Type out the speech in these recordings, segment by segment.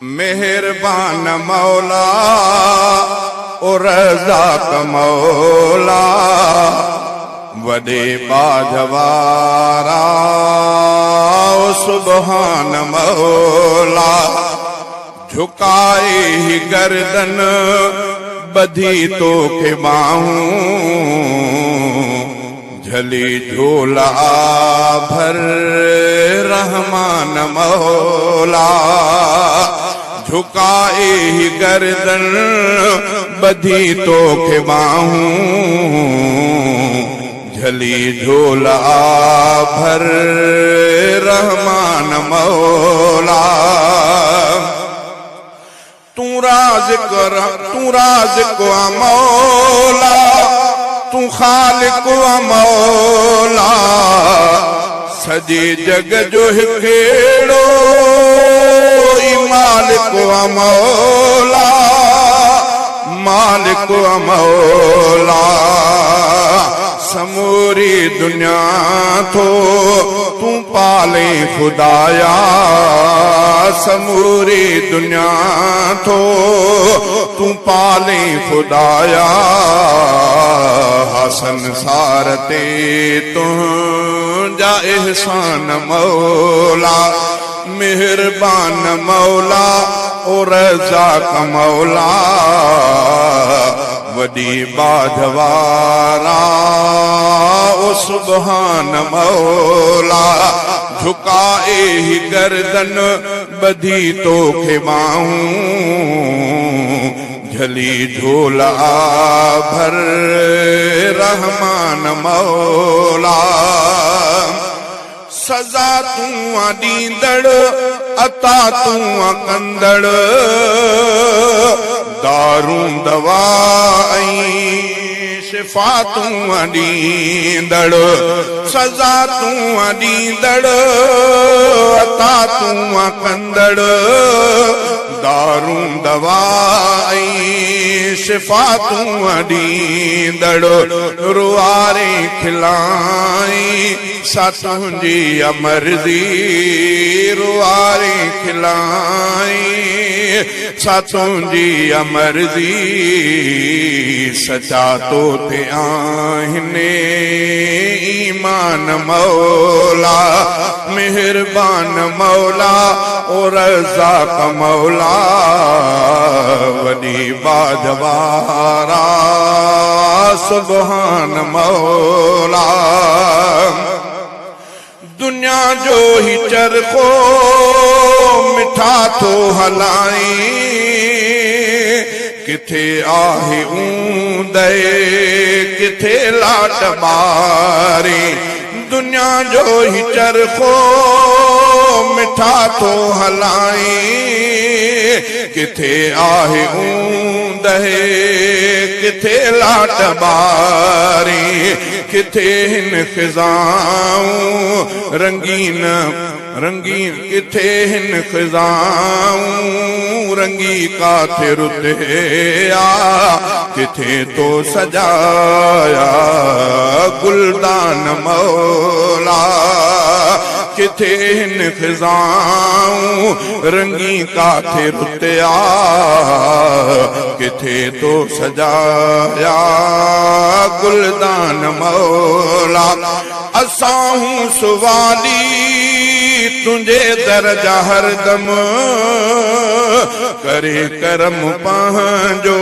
मेहरबान मौला ओ रज़ाक मौला वॾे बाज वारा ओ सुबहान मौला झुकाए ही गर्दन बधी तो के बाहूं झली झोला भर रहमान मौला झुकाए ही गर्दन बधी तो के बाहूं झली झोला भर रहमान मौला तू राज़ को मौला तू खालिक मौला सजे जग जो हिकेड़ो मालिक मौला मालिक मौला समूरी दुनिया थो तू पाले खुदाया समूरी दुनिया थो तू पाले खुदाया संसार ते तुझा एहसान मौला मेहरबान मौला ओ रज़ाक मौला वॾी बाज वारा ओ सुबहान मौला झुकाए ही गर्दन बधी तो के बाहूं झली झोला भर रहमान मौला सजा तू ॾींदड़ अता तू कंदड़ दारूं दवा शिफा तू ॾींदड़ सजा तू ॾींदड़ अता तू कंदड़ दारूं दवा शिफा तू ॾींदड़ रुआरे खिलाई सा तुंहिंजी मर्ज़ी रुआरे खिलाई सा तुंहिंजी मर्ज़ी सचा तो ते आहिनि ईमान मौला मेहरबान मौला ओ रज़ाक मौला वॾी बाज वारा सुबहान मौला दुनिया जो ही चरखो मिठा थो हलाई किथे आहे ऊंदे किथे लाट ॿारी दुनिया जो ही चरखो मिठा थो हलाई किथे आहे ऊंदे किथे लाट ॿारी किथे हिन ख़िज़ाऊं रंगीन रंगीन किथे हिन ख़िज़ाऊं रंगी काथे रुते आ किथे तो सजाया गुलदान मौला किथे हिन ख़िज़ाऊं रंगी काथे रुते आ किथे तो सजाया गुलदान मौला असां सुवाली तुझे दरजा हरदम करे करम पंहिंजो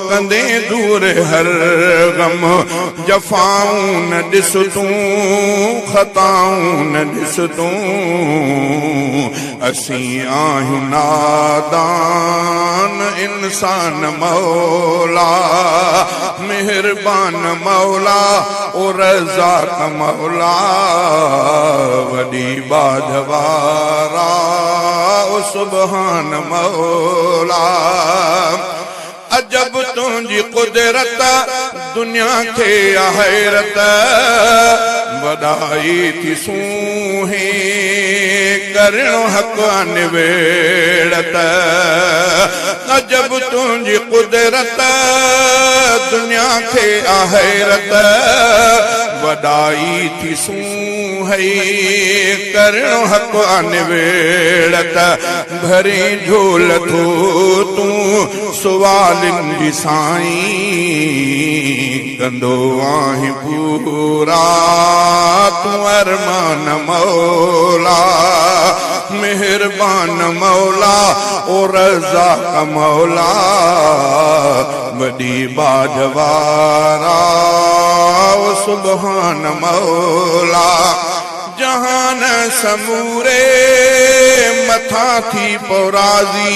कंदे दूर हर गम जफ़ाऊं न ॾिस तूं ख़ताऊं न ॾिस तूं असीं आहियूं नादान इंसान मौला मेहरबान मौला ओ रज़ाक मौला वॾी बाज वारा ओ सुबहान मौला अजब तुझी कुदरत दुनिया खे हैरत वॾाई थी सूहे करणो हक़ निवेड़त अजब तुझी कुदरत दुनिया खे हैरत वॾाई थी सूं है करणो हक़ अनवेड़त भरे झोल थो तूं सुवालनि जी साईं कंदो आहीं पूरा तूं अरमान मौला मेहरबान मौला ओ रज़ा का मौला वॾी बाज वारा ओ सुभान मौला जहान समूरे मथा थी पौराज़ी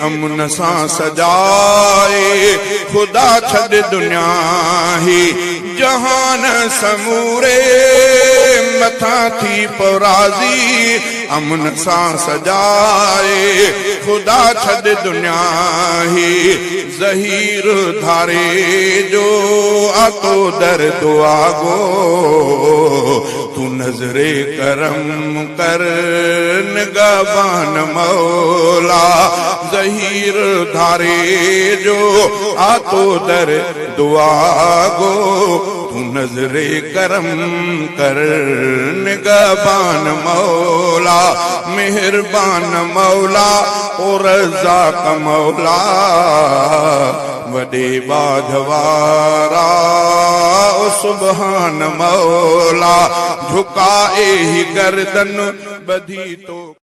अमन सां सजाए खुदा छॾ दुनिया ही जहान समूरे मथा थी पौराज़ी अमन सां सजाए खुदा छॾ दुनिया ही ज़हीर धारे जो आतो दर दुआ गो तू नजरे करम कर निगहबान मौला ज़हीर धारे जो आतो दर दुआ गो तू नजरे करम कर निगहबान मौला मेहरबान मौला ओ रज़ा का मौला वॾे बाध वारा ओ सुभान मौला झुकाए ही गर्दन बधी तो